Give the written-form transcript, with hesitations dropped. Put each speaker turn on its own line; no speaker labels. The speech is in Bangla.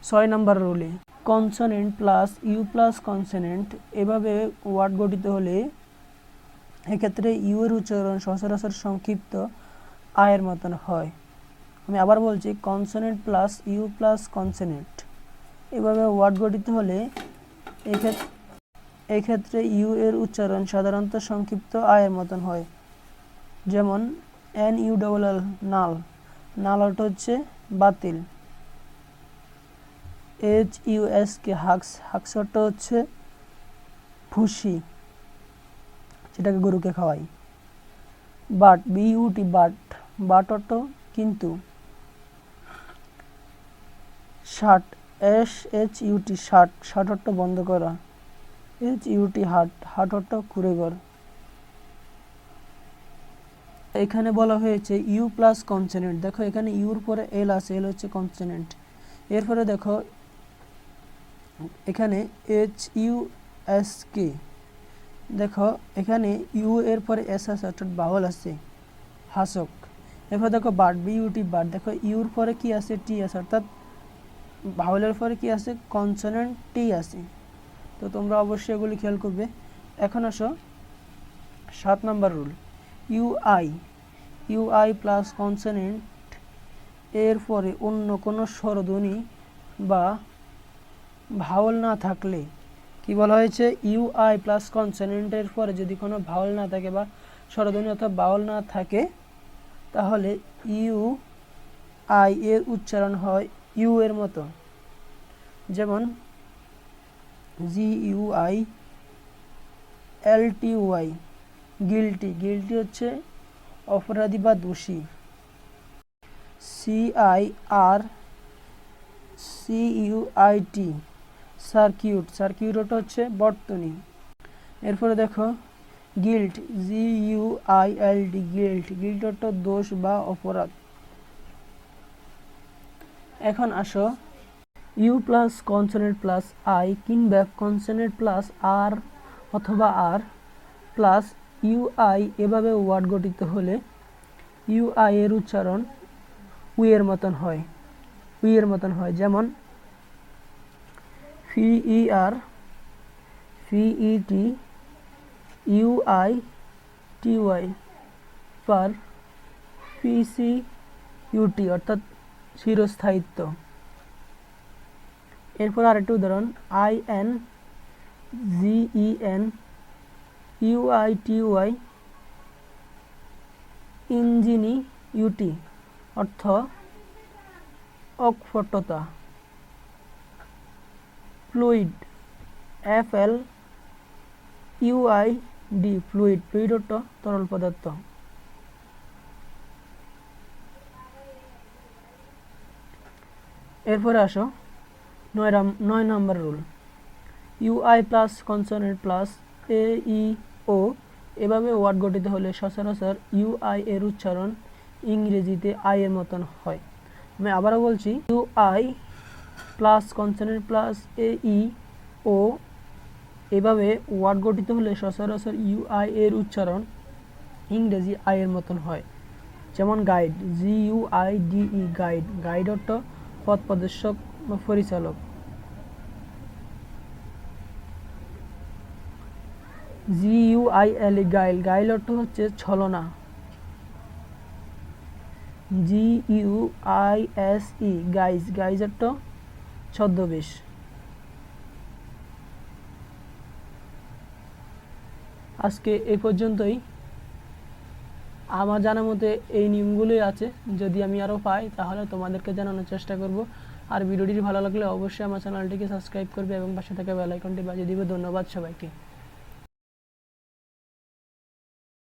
6 নম্বর রুলে consonant plus U plus consonant এভাবে ওয়ার্ড গঠিত হলে এক্ষেত্রে ইউ এর উচ্চারণ সচরাচর সংক্ষিপ্ত আয়ের মতন হয়। আমি আবার বলছি, consonant plus U plus consonant এভাবে ওয়ার্ড গঠিত হলে এক্ষেত্রে ইউ এর উচ্চারণ সাধারণত সংক্ষিপ্ত আয়ের মতন হয়। যেমন NULL নাল, নাল অর্থ হচ্ছে বাতিল। HUSK হাক্স, হাক্স অর্থ হচ্ছে ভুসি, যেটাকে গরুকে খাওয়াই। বাট, BUT বাট, বাট অর্থ কিন্তু। শার্ট, SHUT শার্ট, শার্ট অর্থ বন্ধ করা। HUT হাট, হাট অর্থ কুড়েঘর। এখানে বলা হয়েছে ইউ প্লাস কনসোনেন্ট। দেখো এখানে ইউর পরে এল আছে, এল হচ্ছে কনসোনেন্ট। এরপরে দেখো এখানে HUSK, দেখো এখানে ইউ এর পরে এস আছে অর্থাৎ বাউল আছে, হাসক। এরপর দেখো বাট, BUT বাট, দেখো ইউর পরে কি আছে, টি আছে, অর্থাৎ বাউলের পরে কি আছে, কনসোনেন্ট টি আছে। তো তোমরা অবশ্যই এগুলি খেয়াল করবে। এখন আসো 7 নম্বর রুল, UI প্লাস কনসোনেন্ট এর পরে অন্য কোনো স্বরধ্বনি বা ভাওয়াল না থাকলে কি বলা হয়েছে, UI প্লাস কনসোনেন্টের পরে যদি কোনো ভাওয়াল না থাকে বা স্বরধ্বনি অথবা ভাওয়াল না থাকে, তাহলে UI এর উচ্চারণ হয় ইউ এর মতো। যেমন GUI LTY গিল্টি, গিল্টি হচ্ছে অপরাধী বা দোষী। CIRCUIT সার্কিউট, সার্কিউট হচ্ছে বর্তনী। এরপরে দেখো গিল্ট, GUILT গিল্ট, গিল্ট অর্থ দোষ বা অপরাধ। এখন আসো U plus consonant plus I কিংবা কনসোনেন্ট প্লাস আর অথবা আর প্লাস UI এভাবে ওয়ার্ড গঠিত হলে UI এর উচ্চারণ উই এর মতন হয়, উই এর মতন হয়। যেমন FER FET UITY পার PCUT অর্থাৎ চিরস্থায়িত্ব। এরপর আরেকটি উদাহরণ INGENUITY ইঞ্জিনিউটি অর্থ অকপটতা। ফ্লুইড, FLUID ফ্লুইড, ফ্লুইড অর্থ তরল পদার্থ। এরপরে আসো 9 নম্বর রুল, UI plus consonant plus AEO এভাবে ওয়ার্ড গঠিত হলে সচরাচর UI এর উচ্চারণ ইংরেজিতে আই এর মতন হয়। আমি আবারও বলছি, UI plus consonant plus AEO এভাবে ওয়ার্ড গঠিত হলে সচরাচর UI এর উচ্চারণ ইংরেজি আই এর মতন হয়। যেমন গাইড, GUIDE গাইড, গাইড অর্থ পথ প্রদর্শক বা পরিচালক। GUILE গাইল, গাইল অর্থ হচ্ছে ছলনা। GUISE গাইজ, গাইজ অর্থ ছদ্মবেশ। আজকে এই পর্যন্তই। আমার জানা মতে এই নিয়মগুলোই আছে, যদি আমি আরও পাই তাহলে তোমাদেরকে জানানোর চেষ্টা করব। আর ভিডিওটি ভালো লাগলে অবশ্যই আমার চ্যানেলটিকে সাবস্ক্রাইব করবে এবং পাশে থাকা বেল আইকনটি বাজিয়ে দিবে। ধন্যবাদ সবাইকে।